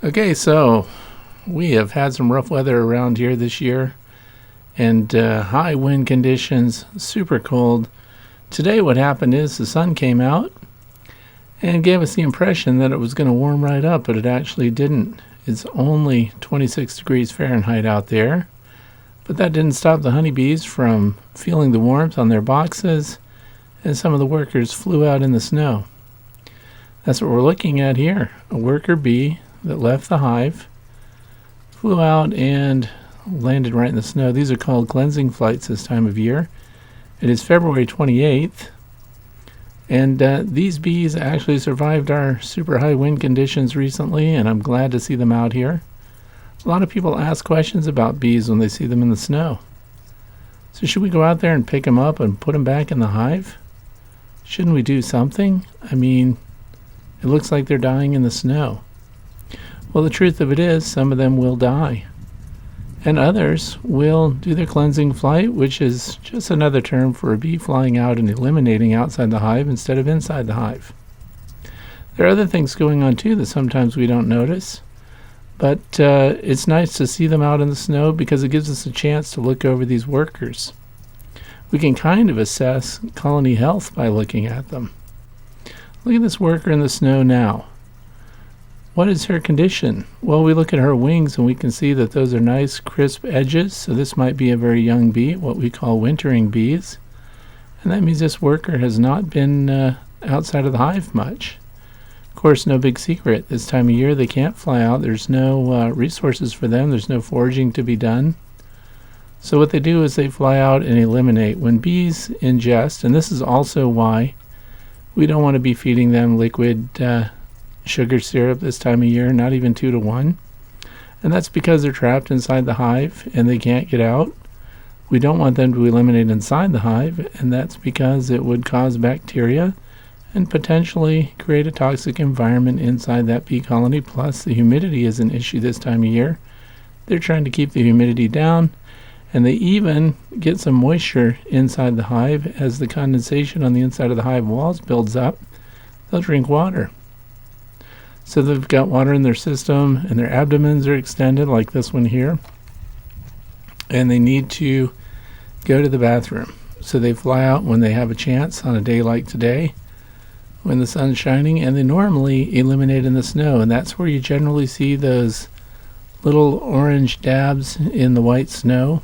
Okay, so we have had some rough weather around here this year, and high wind conditions, super cold. Today what happened is the sun came out and gave us the impression that it was going to warm right up, but it actually didn't. It's only 26 degrees Fahrenheit out there, but that didn't stop the honeybees from feeling the warmth on their boxes, and some of the workers flew out in the snow. That's what we're looking at here, a worker bee that left the hive, flew out and landed right in the snow. These are called cleansing flights this time of year. It is February 28th, and these bees actually survived our super high wind conditions recently, and I'm glad to see them out here. A lot of people ask questions about bees when they see them in the snow. So should we go out there and pick them up and put them back in the hive? Shouldn't we do something? I mean, it looks like they're dying in the snow. Well, the truth of it is, some of them will die, and others will do their cleansing flight, which is just another term for a bee flying out and eliminating outside the hive instead of inside the hive. There are other things going on too that sometimes we don't notice, but it's nice to see them out in the snow because it gives us a chance to look over these workers. We can kind of assess colony health by looking at them. Look at this worker in the snow now. What is her condition? Well, we look at her wings and we can see that those are nice crisp edges, so this might be a very young bee, what we call wintering bees, and that means this worker has not been outside of the hive much. Of course, no big secret, this time of year they can't fly out, there's no resources for them, there's no foraging to be done. So what they do is they fly out and eliminate. When bees ingest, and this is also why we don't want to be feeding them liquid sugar syrup this time of year, not even 2 to 1, and that's because they're trapped inside the hive and they can't get out. We don't want them to eliminate inside the hive, and that's because it would cause bacteria and potentially create a toxic environment inside that bee colony. Plus the humidity is an issue this time of year. They're trying to keep the humidity down, and they even get some moisture inside the hive. As the condensation on the inside of the hive walls builds up, they'll drink water. So they've got water in their system and their abdomens are extended like this one here, and they need to go to the bathroom. So they fly out when they have a chance on a day like today when the sun's shining, and they normally eliminate in the snow, and that's where you generally see those little orange dabs in the white snow.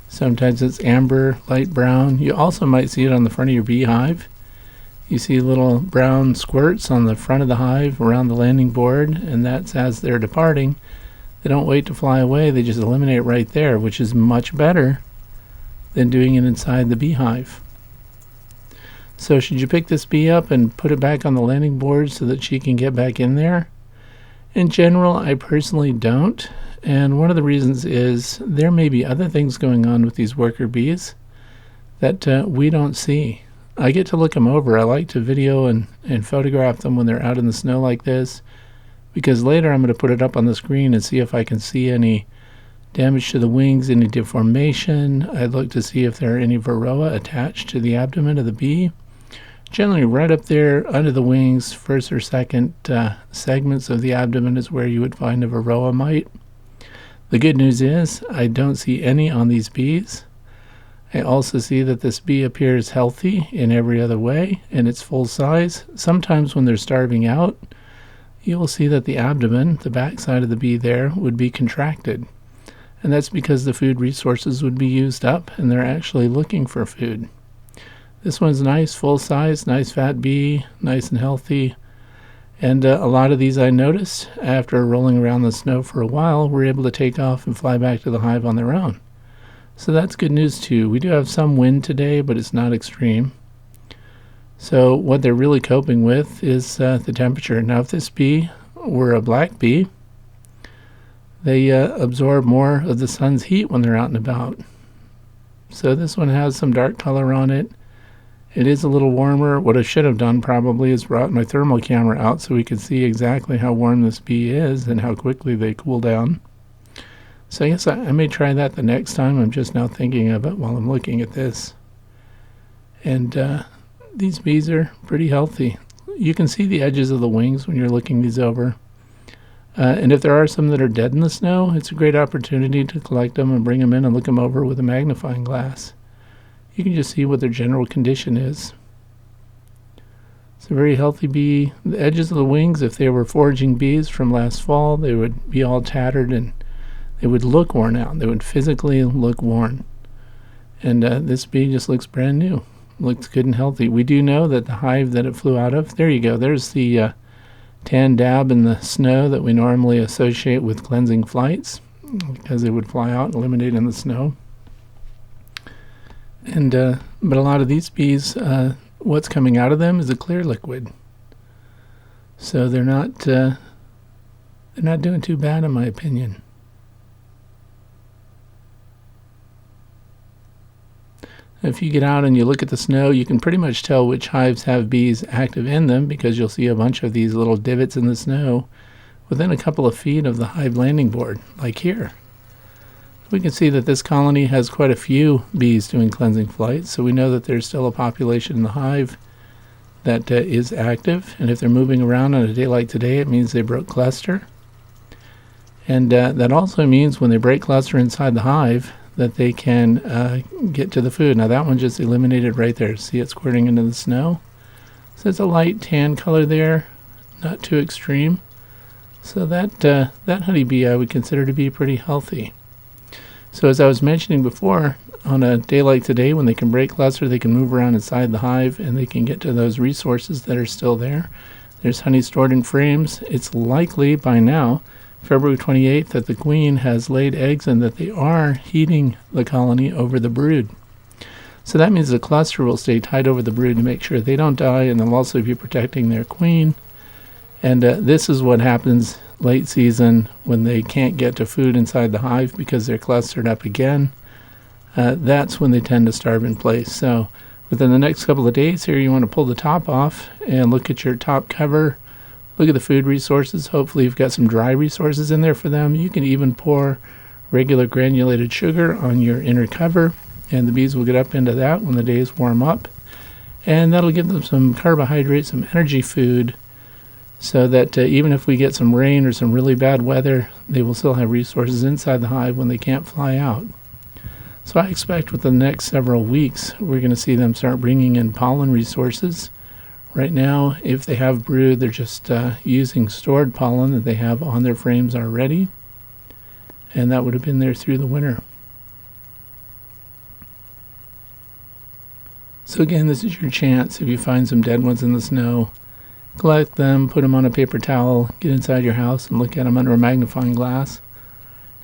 Sometimes it's amber, light brown. You also might see it on the front of your beehive. You see little brown squirts on the front of the hive around the landing board, and that's as they're departing. They don't wait to fly away, they just eliminate right there, which is much better than doing it inside the beehive. So should you pick this bee up and put it back on the landing board so that she can get back in there? In general, I personally don't, and one of the reasons is there may be other things going on with these worker bees that we don't see. I get to look them over. I like to video and photograph them when they're out in the snow like this, because later I'm going to put it up on the screen and see if I can see any damage to the wings, any deformation. I look to see if there are any varroa attached to the abdomen of the bee. Generally right up there under the wings, first or second segments of the abdomen is where you would find a varroa mite. The good news is I don't see any on these bees. I also see that this bee appears healthy in every other way, and it's full size. Sometimes when they're starving out, you will see that the abdomen, the back side of the bee there, would be contracted. And that's because the food resources would be used up, and they're actually looking for food. This one's nice, full size, nice fat bee, nice and healthy. And a lot of these I noticed, after rolling around the snow for a while, were able to take off and fly back to the hive on their own. So that's good news too. We do have some wind today, but it's not extreme. So what they're really coping with is the temperature. Now if this bee were a black bee, they absorb more of the sun's heat when they're out and about. So this one has some dark color on it. It is a little warmer. What I should have done probably is brought my thermal camera out so we could see exactly how warm this bee is and how quickly they cool down. So I guess I may try that the next time. I'm just now thinking of it while I'm looking at this. And these bees are pretty healthy. You can see the edges of the wings when you're looking these over. And if there are some that are dead in the snow, it's a great opportunity to collect them and bring them in and look them over with a magnifying glass. You can just see what their general condition is. It's a very healthy bee. The edges of the wings, if they were foraging bees from last fall, they would be all tattered and they would look worn out. They would physically look worn. And this bee just looks brand new. Looks good and healthy. We do know that the hive that it flew out of, there you go, there's the tan dab in the snow that we normally associate with cleansing flights, because they would fly out and eliminate in the snow. And but a lot of these bees, what's coming out of them is a clear liquid. So they're not doing too bad, in my opinion. If you get out and you look at the snow, you can pretty much tell which hives have bees active in them, because you'll see a bunch of these little divots in the snow within a couple of feet of the hive landing board, like here. We can see that this colony has quite a few bees doing cleansing flights, so we know that there's still a population in the hive that is active. And if they're moving around on a day like today, it means they broke cluster. And that also means when they break cluster inside the hive, that they can get to the food. Now that one just eliminated right there. See it squirting into the snow? So it's a light tan color there, not too extreme. So that honeybee I would consider to be pretty healthy. So as I was mentioning before, on a day like today when they can break cluster, they can move around inside the hive and they can get to those resources that are still there. There's honey stored in frames. It's likely by now, February 28th, that the queen has laid eggs and that they are heating the colony over the brood. So that means the cluster will stay tight over the brood to make sure they don't die, and they'll also be protecting their queen. And this is what happens late season when they can't get to food inside the hive because they're clustered up again. That's when they tend to starve in place. So within the next couple of days here, you want to pull the top off and look at your top cover. Look at the food resources. Hopefully you've got some dry resources in there for them. You can even pour regular granulated sugar on your inner cover, and the bees will get up into that when the days warm up. And that'll give them some carbohydrates, some energy food, so that even if we get some rain or some really bad weather, they will still have resources inside the hive when they can't fly out. So I expect within the next several weeks, we're going to see them start bringing in pollen resources. Right now, if they have brood, they're just using stored pollen that they have on their frames already, and that would have been there through the winter. So again, this is your chance. If you find some dead ones in the snow, collect them, put them on a paper towel, get inside your house and look at them under a magnifying glass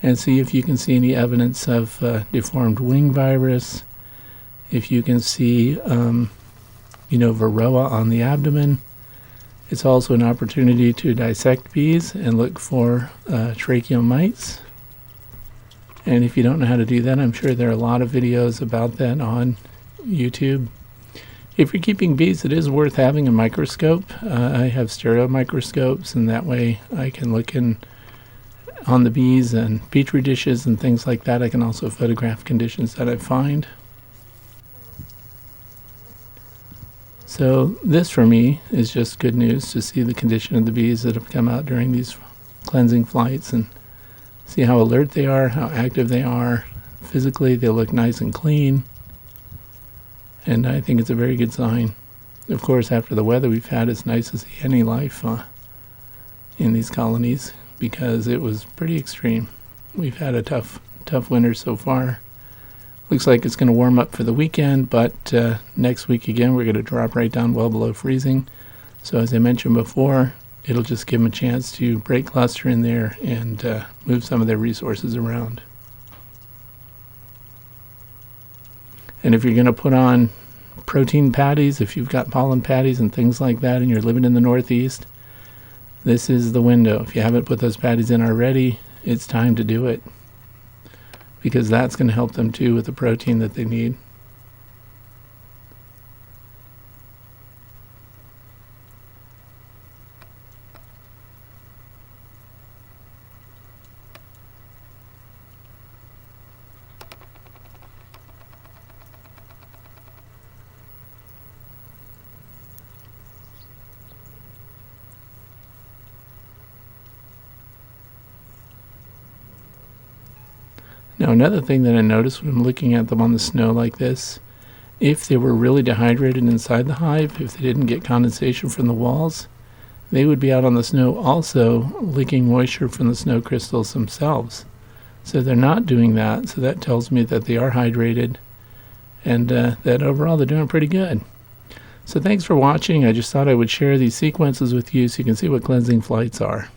and see if you can see any evidence of deformed wing virus, if you can see varroa on the abdomen. It's also an opportunity to dissect bees and look for tracheal mites. And if you don't know how to do that, I'm sure there are a lot of videos about that on YouTube. If you're keeping bees, it is worth having a microscope. I have stereo microscopes, and that way I can look in on the bees and petri dishes and things like that. I can also photograph conditions that I find. So this for me is just good news to see the condition of the bees that have come out during these cleansing flights and see how alert they are, how active they are. Physically, they look nice and clean. And I think it's a very good sign. Of course, after the weather we've had, it's nice to see any life in these colonies because it was pretty extreme. We've had a tough winter so far. Looks like it's going to warm up for the weekend, but next week again we're going to drop right down well below freezing. So as I mentioned before, it'll just give them a chance to break cluster in there and move some of their resources around. And if you're going to put on protein patties, if you've got pollen patties and things like that and you're living in the Northeast, this is the window. If you haven't put those patties in already, it's time to do it, because that's going to help them too with the protein that they need. Now, another thing that I noticed when I'm looking at them on the snow like this, if they were really dehydrated inside the hive, if they didn't get condensation from the walls, they would be out on the snow also leaking moisture from the snow crystals themselves. So they're not doing that, so that tells me that they are hydrated and that overall they're doing pretty good. So thanks for watching. I just thought I would share these sequences with you so you can see what cleansing flights are.